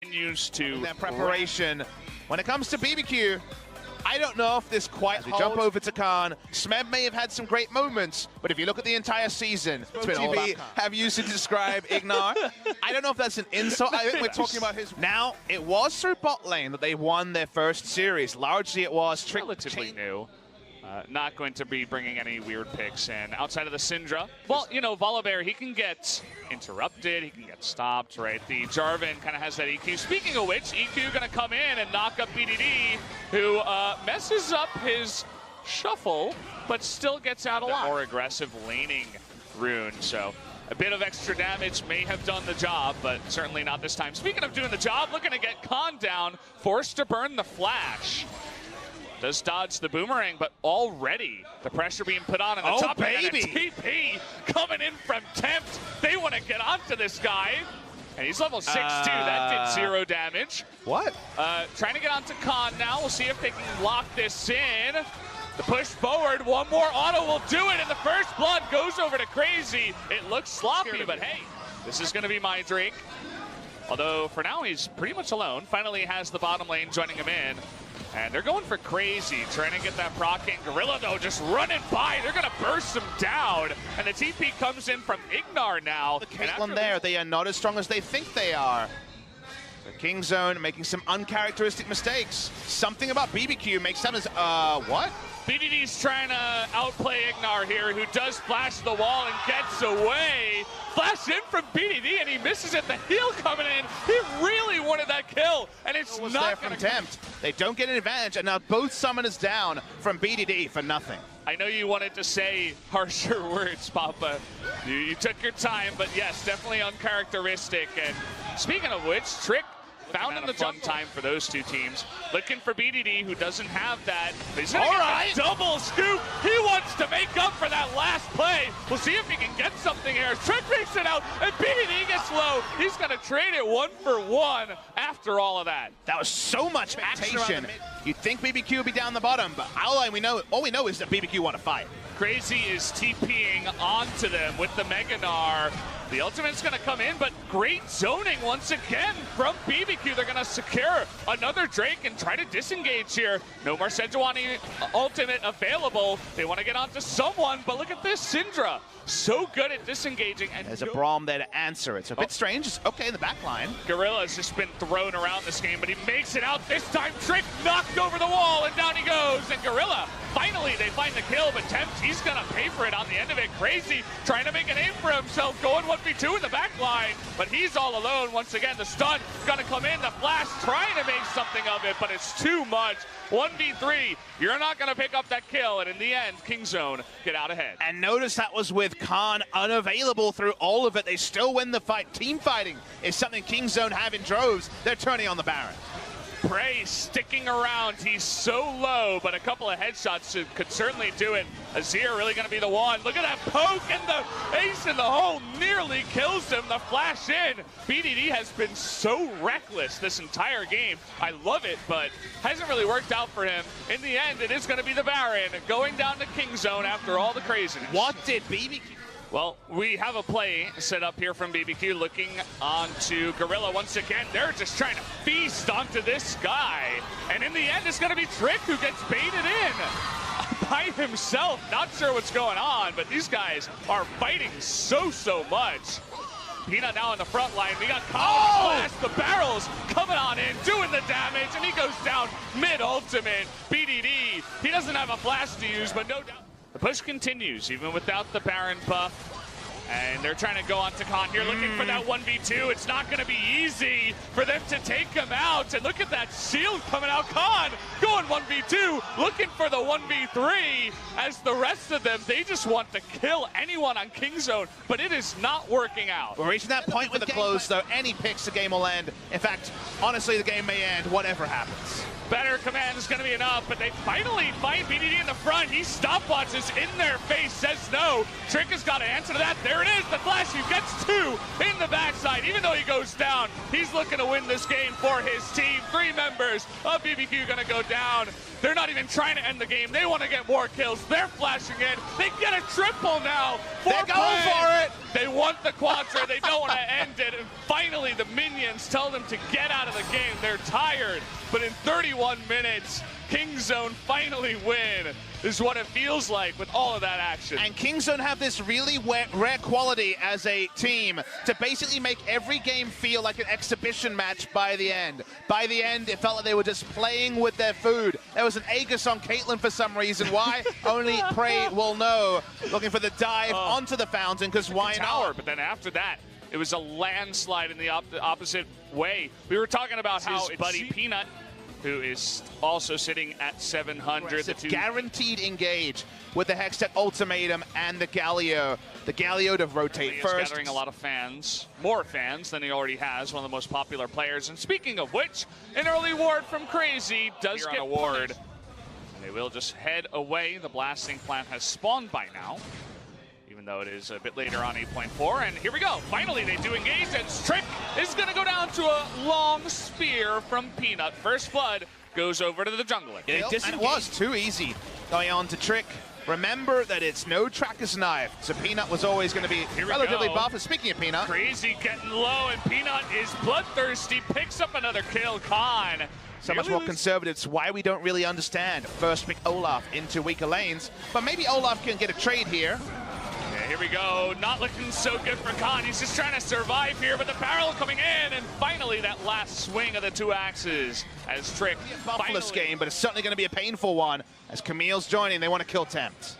continues to their preparation. When it comes to BBQ, I don't know if this quite holds. Jump over to Khan. Smeb may have had some great moments, but if you look at the entire season, TV have used to describe Ignar. I don't know if that's an insult. I think we're talking about his. Now, it was through bot lane that they won their first series. Largely, it was Trick. Relatively new. Not going to be bringing any weird picks in outside of the Syndra. Well, you know, Volibear, he can get interrupted, he can get stopped, right? The Jarvan kind of has that EQ. Speaking of which, EQ going to come in and knock up BDD, who messes up his shuffle, but still gets out a lot. More aggressive laning rune, so a bit of extra damage may have done the job, but certainly not this time. Speaking of doing the job, looking to get Khan down, forced to burn the flash. Does dodge the boomerang, but already the pressure being put on in the top lane. And a TP coming in from Tempt. They want to get onto this guy. And he's level 6 too. That did 0 damage. What? Trying to get onto Khan now. We'll see if they can lock this in. The push forward. One more auto will do it. And the first blood goes over to Crazy. It looks sloppy, but hey, this is going to be my Drake. Although for now he's pretty much alone. Finally has the bottom lane joining him in. And they're going for Crazy, trying to get that proc in. Gorilla, though, just running by. They're going to burst him down. And the TP comes in from Ignar now. The Caitlyn there, they are not as strong as they think they are. The Kingzone making some uncharacteristic mistakes. Something about BBQ makes them as, what? BDD's trying to outplay Ignar here, who does flash the wall and gets away. Flash in from BDD, and he misses it. The heal coming in. He really wanted that kill, and it's not going to Tempt. They don't get an advantage, and now both summoners down from BDD for nothing. I know you wanted to say harsher words, Papa. You took your time, but yes, definitely uncharacteristic. And speaking of which, Trick found in the fun time for those two teams. Looking for BDD, who doesn't have that. He's gonna get the double scoop. He wants to make up for that last play. We'll see if he can get something here. Trick makes it out, and BDD gets low. He's gonna trade it 1-for-1 after all of that. That was so much action. You'd think BBQ would be down the bottom, but all we know is that BBQ want to fight. Crazy is TPing onto them with the Meganar. The ultimate's going to come in, but great zoning once again from BBQ. They're going to secure another Drake and try to disengage here. No more Sejuani ultimate available. They want to get onto someone, but look at this Syndra. So good at disengaging. And there's a Braum there to answer it. It's a bit strange. It's okay in the back line. Gorilla's just been thrown around this game, but he makes it out this time. Trick knocked over the wall, and down he goes. And Gorilla, finally they find the kill, but Tempt, he's going to pay for it on the end of it. Crazy, trying to make a name for himself, going 1v2 in the back line, but he's all alone. Once again, the stun going to come in. The flash trying to make something of it, but it's too much. 1v3, you're not going to pick up that kill, and in the end, Kingzone get out ahead. And notice that was with Khan unavailable through all of it. They still win the fight. Team fighting is something Kingzone have in droves. They're turning on the Baron. Prey sticking around. He's so low, but a couple of headshots could certainly do it. Azir really going to be the one. Look at that poke, and the ace in the hole nearly kills him. The flash in. BDD has been so reckless this entire game. I love it, but hasn't really worked out for him. In the end, it is going to be the Baron going down to Kingzone after all the craziness. What did BBQ? Well, we have a play set up here from BBQ looking onto Gorilla once again. They're just trying to feast onto this guy. And in the end, it's going to be Trick who gets baited in by himself. Not sure what's going on, but these guys are fighting so much. Peanut now in the front line. We got Khan the barrels coming on in, doing the damage, and he goes down mid-ultimate. BDD, he doesn't have a flash to use, but no doubt. The push continues, even without the Baron buff. And they're trying to go on to Khan here, looking for that 1v2. It's not going to be easy for them to take him out. And look at that shield coming out. Khan going 1v2, looking for the 1v3. As the rest of them, they just want to kill anyone on Kingzone, but it is not working out. We're reaching that point with the close, though. Any picks, the game will end. In fact, honestly, the game may end, whatever happens. better command is going to be enough, but they finally find BDD in the front. He stopwatches in their face, says no. Trick has got to answer to that. There it is, the flash. He gets 2 in the backside. Even though he goes down, he's looking to win this game for his team. 3 members of BBQ going to go down. They're not even trying to end the game. They want to get more kills. They're flashing in. They get a triple now. They're going for it. They want the quadra. They don't want to end it. And finally, the minions tell them to get out of the game. They're tired. But in 31 minutes, Kingzone finally win. This is what it feels like with all of that action. And Kingzone have this really rare quality as a team to basically make every game feel like an exhibition match by the end. By the end, it felt like they were just playing with their food. There was an Aegis on Caitlyn for some reason. Why? Only Prey will know. Looking for the dive onto the fountain, because why not? But then after that, it was a landslide in the opposite way. We were talking about how it's buddy Peanut, who is also sitting at 700. The guaranteed engage with the Hextech Ultimatum and the Galio. The Galio to rotate first. Gathering a lot of fans, more fans than he already has, one of the most popular players. And speaking of which, an early ward from Crazy does get a ward. And they will just head away. The blasting plant has spawned by now, even though it is a bit later on 8.4. And here we go. Finally, they do engage, and Trick is going to go down to a long spear from Peanut. First blood goes over to the jungler. And it was too easy going on to Trick. Remember that it's no tracker's knife, so Peanut was always going to be relatively buff. And speaking of Peanut, Crazy getting low, and Peanut is bloodthirsty, picks up another kill. Khan. So much more conservative. It's why we don't really understand. First pick Olaf into weaker lanes, but maybe Olaf can get a trade here. Here we go. Not looking so good for Khan. He's just trying to survive here, but the barrel coming in, and finally that last swing of the 2 axes as Trick. Buffless game, but it's certainly going to be a painful one as Camille's joining. They want to kill Tempt.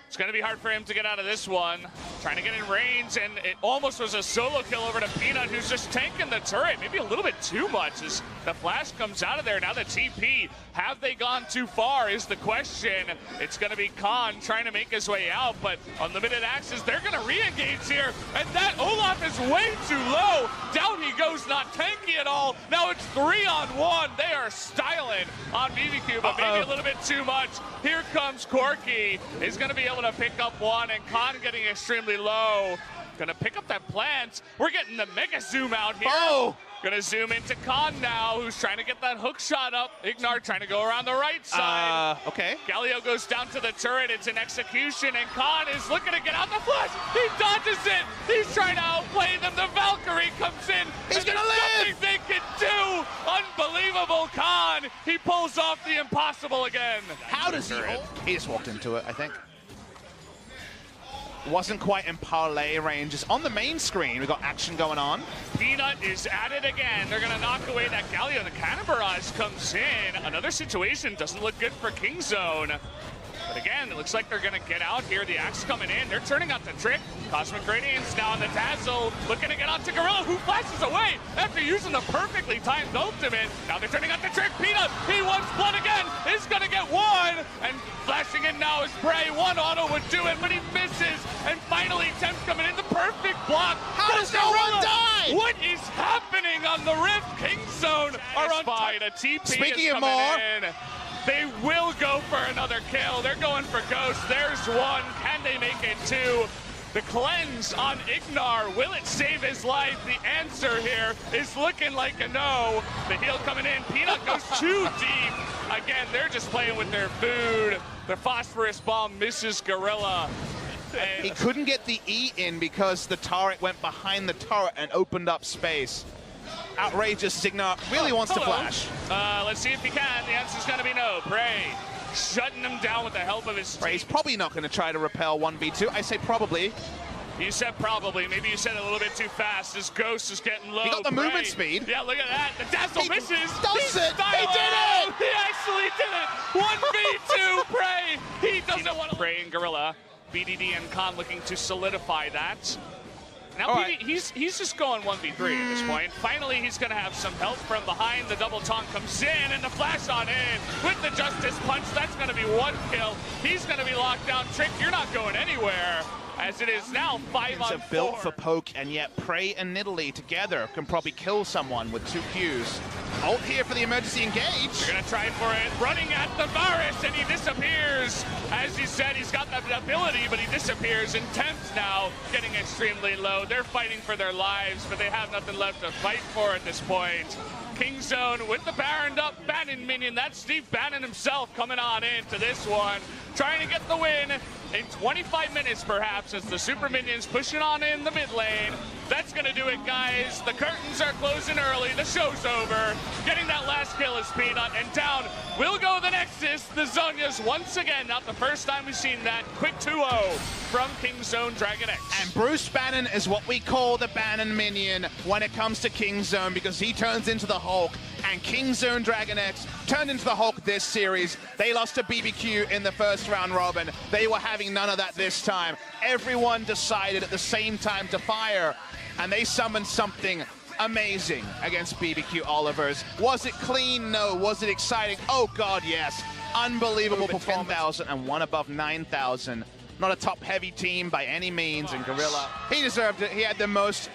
It's going to be hard for him to get out of this one. Trying to get in range, and it almost was a solo kill over to Peanut, who's just tanking the turret. Maybe a little bit too much as the flash comes out of there. Now the TP, have they gone too far is the question. It's going to be Khan trying to make his way out, but unlimited axes, they're going to re-engage here. And that Olaf is way too low. Down he goes, not tanky at all. Now it's 3-on-1. They are styling on BBQ, but maybe a little bit too much. Here comes Corky. He's going to be able to pick up one, and Khan getting extremely low. Gonna pick up that plant. We're getting the mega zoom out here. Gonna zoom into Khan now, who's trying to get that hook shot up. Ignar trying to go around the right side. Okay. Galio goes down to the turret. It's an execution, and Khan is looking to get out the flash. He dodges it. He's trying to outplay them. The Valkyrie comes in. He's gonna live. Nothing they can do. Unbelievable, Khan. He pulls off the impossible again. How does he? He just walked into it, I think. Wasn't quite in parlay range. Just on the main screen, we got action going on. Peanut is at it again. They're going to knock away that Galio. The Cannon Barrage comes in. Another situation doesn't look good for Kingzone. But again, it looks like they're going to get out here. The axe coming in. They're turning out the Trick. Cosmic Gradients now on the Dazzle. Looking to get onto Gorilla, who flashes away after using the perfectly timed ultimate. Now they're turning out the Trick. Peanut, he wants blood again. Is going to get one. And flashing in now is Prey. One auto would do it, but he misses. And finally, Tempt coming in. The perfect block. How does no one die? What is happening on the Rift? Kingzone are on fire. A TP Speaking is of coming more, in. They will go for another kill. They're going for Ghost. There's one. Can they make it two? The cleanse on Ignar. Will it save his life? The answer here is looking like a no. The heal coming in. Peanut goes too deep. Again, they're just playing with their food. The phosphorus bomb misses Gorilla. He couldn't get the E in because the turret went behind the turret and opened up space. Outrageous. Ignar really wants to flash. Let's see if he can. The answer's going to be no. Prey shutting him down with the help of his team. Prey's probably not going to try to repel 1v2. I say probably. You said probably. Maybe you said it a little bit too fast. His Ghost is getting low. He got the movement speed. Yeah, look at that. The Dazzle misses. Does it. He did it. He actually did it. 1v2 Prey. He doesn't want to. Prey and Gorilla. BDD and Khan looking to solidify that. Now he's just going 1v3 at this point. Finally, he's going to have some help from behind. The double taunt comes in, and the flash on in with the Justice Punch. That's going to be one kill. He's going to be locked down. Trick, you're not going anywhere. As it is now 5-on-4. It's built for poke, and yet Prey and Nidalee together can probably kill someone with 2 Qs. Ult here for the emergency engage. They're gonna try for it. Running at the Varus, and he disappears. As you said, he's got that ability, but he disappears. Intense now, getting extremely low. They're fighting for their lives, but they have nothing left to fight for at this point. Kingzone with the Baroned up Bannon minion. That's Steve Bannon himself coming on into this one, trying to get the win in 25 minutes perhaps, as the super minions pushing on in the mid lane. That's gonna do it, guys. The curtains are closing early. The show's over. Getting that last kill is Peanut, and down will go the Nexus. The Zhonya's once again, not the first time we've seen that. Quick 2-0 from Kingzone Dragon X. And Bruce Bannon is what we call the Bannon minion when it comes to Kingzone, because he turns into the Hulk. And Kingzone Dragon X turned into the Hulk this series. They lost to BBQ in the first round robin. They were having none of that this time. Everyone decided at the same time to fire, and they summoned something amazing against BBQ Olivers. Was it clean? No. Was it exciting? Oh God, yes. Unbelievable performance. 10,000 and one above 9,000. Not a top-heavy team by any means, and Gorilla, he deserved it. He had the most